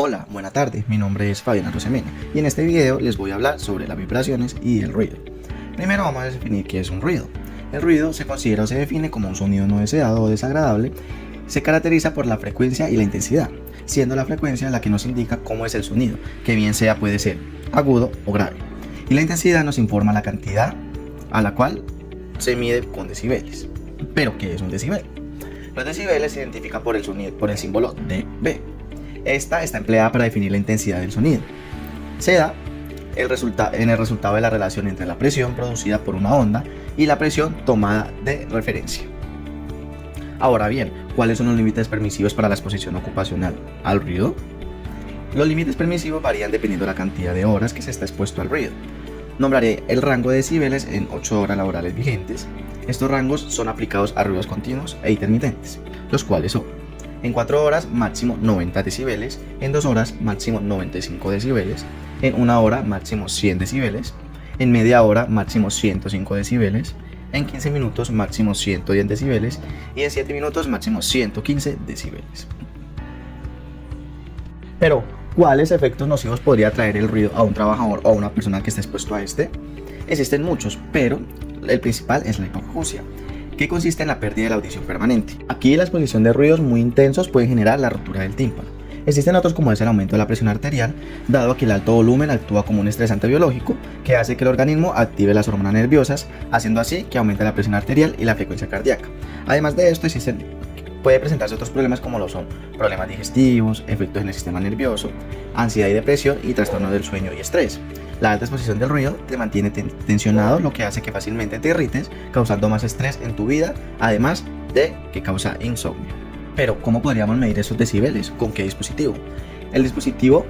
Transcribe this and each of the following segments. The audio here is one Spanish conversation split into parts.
Hola, buena tarde, mi nombre es Fabián Rosemena y en este video les voy a hablar sobre las vibraciones y el ruido. Primero vamos a definir qué es un ruido. El ruido se considera o se define como un sonido no deseado o desagradable. Se caracteriza por la frecuencia y la intensidad, siendo la frecuencia la que nos indica cómo es el sonido, que bien sea puede ser agudo o grave. Y la intensidad nos informa la cantidad a la cual se mide con decibeles. ¿Pero qué es un decibel? Los decibeles se identifican por el símbolo dB. Esta está empleada para definir la intensidad del sonido. Se da en el resultado de la relación entre la presión producida por una onda y la presión tomada de referencia. Ahora bien, ¿cuáles son los límites permisivos para la exposición ocupacional al ruido? Los límites permisivos varían dependiendo de la cantidad de horas que se está expuesto al ruido. Nombraré el rango de decibeles en 8 horas laborales vigentes. Estos rangos son aplicados a ruidos continuos e intermitentes, los cuales son: en 4 horas máximo 90 decibeles, en 2 horas máximo 95 decibeles, en 1 hora máximo 100 decibeles, en media hora máximo 105 decibeles, en 15 minutos máximo 110 decibeles y en 7 minutos máximo 115 decibeles. Pero, ¿cuáles efectos nocivos podría traer el ruido a un trabajador o a una persona que esté expuesto a este? Existen muchos, pero el principal es la hipoacusia, que consiste en la pérdida de la audición permanente. Aquí la exposición de ruidos muy intensos puede generar la rotura del tímpano. Existen otros como es el aumento de la presión arterial, dado que el alto volumen actúa como un estresante biológico que hace que el organismo active las hormonas nerviosas, haciendo así que aumente la presión arterial y la frecuencia cardíaca. Además de esto, puede presentarse otros problemas como lo son problemas digestivos, efectos en el sistema nervioso, ansiedad y depresión y trastornos del sueño y estrés. La alta exposición del ruido te mantiene tensionado, lo que hace que fácilmente te irrites, causando más estrés en tu vida, además de que causa insomnio. Pero, ¿cómo podríamos medir esos decibeles? ¿Con qué dispositivo? El dispositivo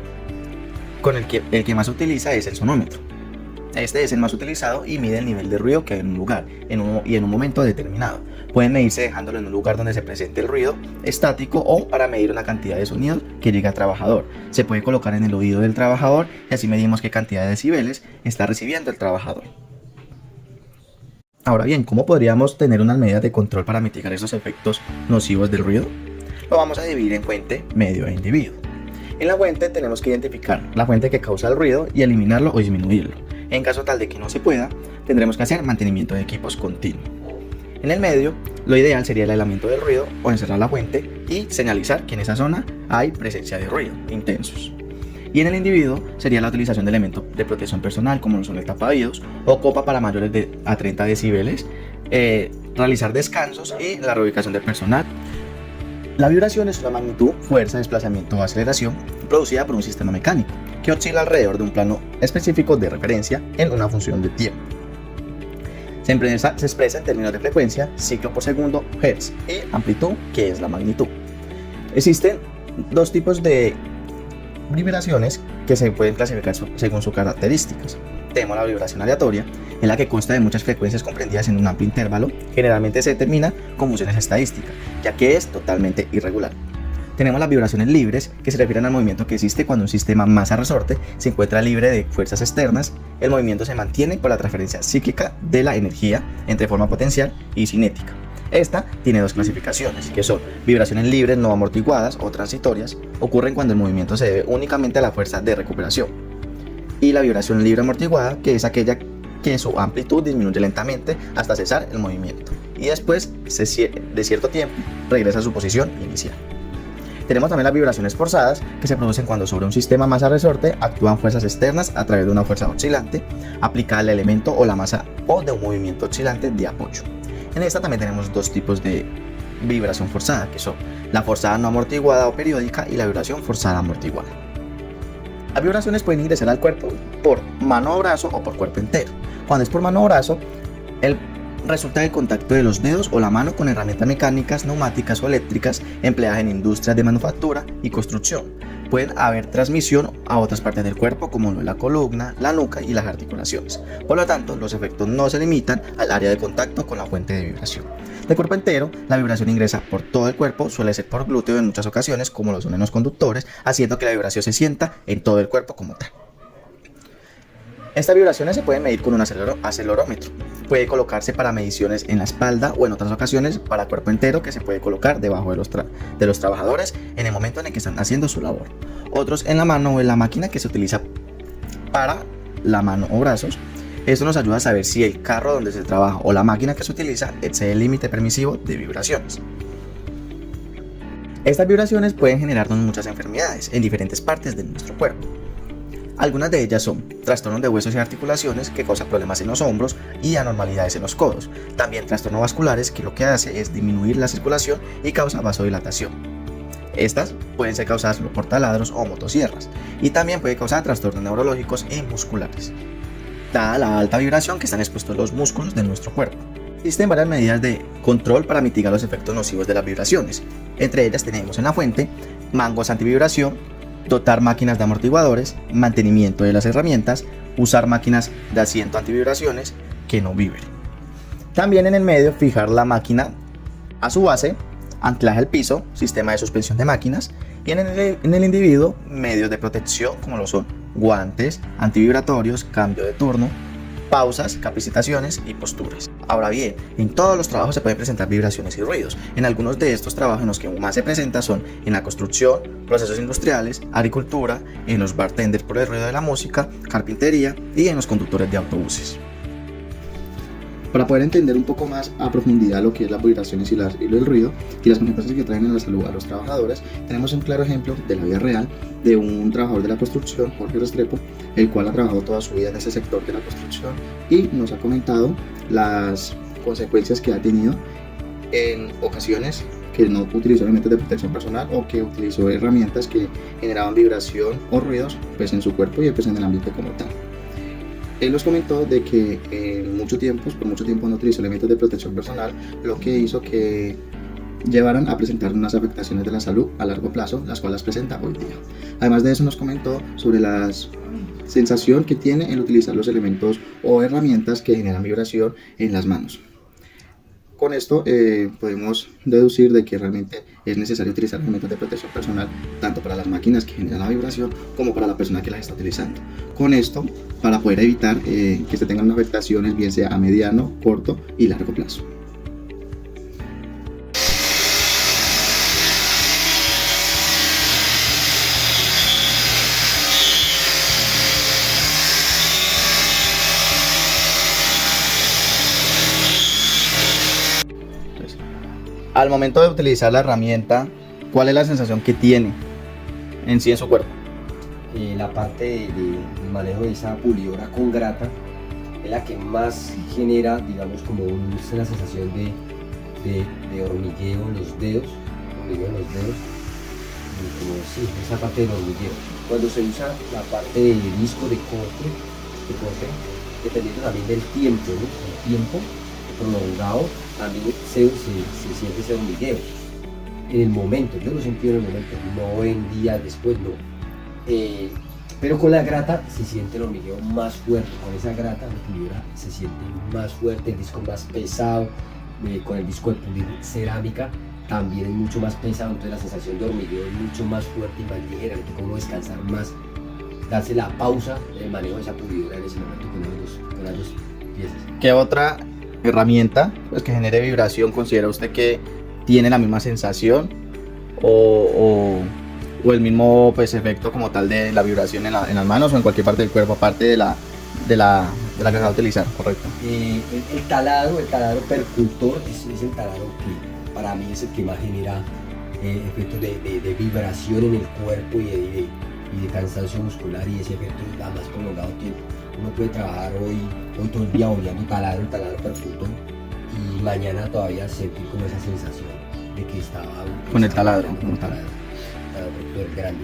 con el que más se utiliza es el sonómetro. Este es el más utilizado y mide el nivel de ruido que hay en un lugar y en un momento determinado. Pueden medirse dejándolo en un lugar donde se presente el ruido estático o para medir una cantidad de sonidos que llega al trabajador. Se puede colocar en el oído del trabajador y así medimos qué cantidad de decibeles está recibiendo el trabajador. Ahora bien, ¿cómo podríamos tener unas medidas de control para mitigar esos efectos nocivos del ruido? Lo vamos a dividir en fuente, medio e individuo. En la fuente tenemos que identificar la fuente que causa el ruido y eliminarlo o disminuirlo. En caso tal de que no se pueda, tendremos que hacer mantenimiento de equipos continuo. En el medio, lo ideal sería el aislamiento del ruido o encerrar la fuente y señalizar que en esa zona hay presencia de ruido intensos. Y en el individuo sería la utilización de elementos de protección personal como son el tapaoídos o copa para mayores a 30 decibeles, realizar descansos y la reubicación del personal. La vibración es una magnitud, fuerza, desplazamiento o aceleración producida por un sistema mecánico que oscila alrededor de un plano específico de referencia en una función de tiempo. Se expresa en términos de frecuencia, ciclo por segundo, hertz, y amplitud, que es la magnitud. Existen dos tipos de vibraciones que se pueden clasificar según sus características. Tenemos la vibración aleatoria, en la que consta de muchas frecuencias comprendidas en un amplio intervalo. Generalmente se determina con funciones estadísticas, ya que es totalmente irregular. Tenemos las vibraciones libres, que se refieren al movimiento que existe cuando un sistema masa-resorte se encuentra libre de fuerzas externas. El movimiento se mantiene por la transferencia cíclica de la energía entre forma potencial y cinética. Esta tiene dos clasificaciones, que son vibraciones libres no amortiguadas o transitorias, ocurren cuando el movimiento se debe únicamente a la fuerza de recuperación. Y la vibración libre amortiguada, que es aquella que su amplitud disminuye lentamente hasta cesar el movimiento y después de cierto tiempo regresa a su posición inicial. Tenemos también las vibraciones forzadas, que se producen cuando sobre un sistema masa-resorte actúan fuerzas externas a través de una fuerza oscilante aplicada al elemento o la masa o de un movimiento oscilante de apoyo. En esta también tenemos dos tipos de vibración forzada, que son la forzada no amortiguada o periódica y la vibración forzada amortiguada. Las vibraciones pueden ingresar al cuerpo por mano o brazo o por cuerpo entero. Cuando es por mano o brazo, resulta del contacto de los dedos o la mano con herramientas mecánicas, neumáticas o eléctricas empleadas en industrias de manufactura y construcción. Pueden haber transmisión a otras partes del cuerpo como la columna, la nuca y las articulaciones. Por lo tanto, los efectos no se limitan al área de contacto con la fuente de vibración. De cuerpo entero, la vibración ingresa por todo el cuerpo, suele ser por glúteo en muchas ocasiones, como lo son en los conductores, haciendo que la vibración se sienta en todo el cuerpo como tal. Estas vibraciones se pueden medir con un acelerómetro. Puede colocarse para mediciones en la espalda o en otras ocasiones para cuerpo entero, que se puede colocar debajo de los trabajadores en el momento en el que están haciendo su labor. Otros en la mano o en la máquina que se utiliza para la mano o brazos. Esto nos ayuda a saber si el carro donde se trabaja o la máquina que se utiliza excede el límite permisivo de vibraciones. Estas vibraciones pueden generarnos muchas enfermedades en diferentes partes de nuestro cuerpo. Algunas de ellas son trastornos de huesos y articulaciones, que causan problemas en los hombros y anormalidades en los codos. También trastornos vasculares, que lo que hace es disminuir la circulación y causa vasodilatación. Estas pueden ser causadas por taladros o motosierras, y también puede causar trastornos neurológicos y musculares, dada la alta vibración que están expuestos los músculos de nuestro cuerpo. Existen varias medidas de control para mitigar los efectos nocivos de las vibraciones. Entre ellas tenemos en la fuente mangos antivibración, dotar máquinas de amortiguadores, mantenimiento de las herramientas, usar máquinas de asiento antivibraciones que no vibren. También en el medio fijar la máquina a su base, anclaje al piso, sistema de suspensión de máquinas, y en el individuo medios de protección como lo son guantes, antivibratorios, cambio de turno, pausas, capacitaciones y posturas. Ahora bien, en todos los trabajos se pueden presentar vibraciones y ruidos. En algunos de estos trabajos en los que más se presenta son en la construcción, procesos industriales, agricultura, en los bartenders por el ruido de la música, carpintería y en los conductores de autobuses. Para poder entender un poco más a profundidad lo que es las vibraciones y el ruido y las consecuencias que traen en la salud a los trabajadores, tenemos un claro ejemplo de la vida real de un trabajador de la construcción, Jorge Restrepo, el cual ha trabajado toda su vida en ese sector de la construcción y nos ha comentado las consecuencias que ha tenido en ocasiones que no utilizó elementos de protección personal o que utilizó herramientas que generaban vibración o ruidos pues, en su cuerpo y pues, en el ambiente como tal. Él nos comentó de que por mucho tiempo no utilizó elementos de protección personal, lo que hizo que llevaran a presentar unas afectaciones de la salud a largo plazo, las cuales presenta hoy día. Además de eso nos comentó sobre la sensación que tiene el utilizar los elementos o herramientas que generan vibración en las manos. Con esto podemos deducir de que realmente es necesario utilizar elementos de protección personal tanto para las máquinas que generan la vibración como para la persona que las está utilizando. Con esto, para poder evitar que se tengan afectaciones bien sea a mediano, corto y largo plazo. Al momento de utilizar la herramienta, ¿cuál es la sensación que tiene en sí en su cuerpo? La parte de manejo de esa pulidora con grata es la que más genera, digamos, como una sensación de hormigueo en los dedos, como sí, esa parte del hormigueo. Cuando se usa la parte de disco de corte, dependiendo también del tiempo, ¿no? El tiempo prolongado también se siente ese hormigueo en el momento. Yo lo sentí en el momento, no en días después, no. Pero con la grata se siente el hormigueo más fuerte. Con esa grata la pulidora se siente más fuerte, el disco más pesado. Con el disco de pulir cerámica también es mucho más pesado, entonces la sensación de hormigueo es mucho más fuerte y más ligera. Le toca uno descansar más, darse la pausa del manejo de esa pulidora en ese momento con las dos piezas. ¿Qué otra herramienta pues, que genere vibración considera usted que tiene la misma sensación o el mismo pues, efecto como tal de la vibración en las manos o en cualquier parte del cuerpo aparte de la que se va a utilizar? Correcto. El taladro percutor es el taladro que para mí es el que más genera efectos de vibración en el cuerpo y de cansancio muscular, y ese efecto da más prolongado tiempo. Uno puede trabajar hoy todo el día oleando el taladro percutor y mañana todavía sentir como esa sensación de que estaba con el taladro. Con el taladro percutor grande,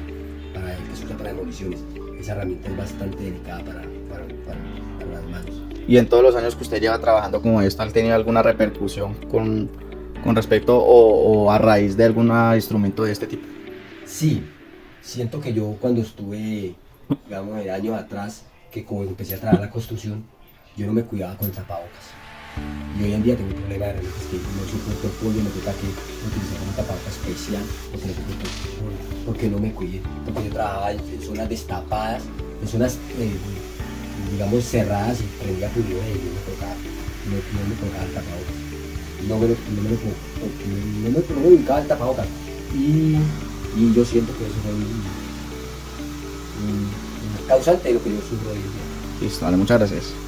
que se usa para demoliciones. Esa herramienta es bastante delicada para las manos. Y en todos los años que usted lleva trabajando como esto, ¿han tenido alguna repercusión con respecto o a raíz de algún instrumento de este tipo? Sí, siento que yo cuando estuve, digamos, de años atrás, que como empecé a trabajar la construcción, yo no me cuidaba con el tapabocas. Y hoy en día tengo un problema de repente que no soporto el polvo, me toca que utilizar un tapabocas especial porque no me cuidé, porque yo trabajaba en zonas destapadas, en zonas digamos, cerradas y prendía pulidora y yo me colocaba, no me colocaba el tapabocas. No me ubicaba el tapabocas. Y yo siento que eso fue un causante de lo que yo sufro hoy en día. Listo, vale, muchas gracias.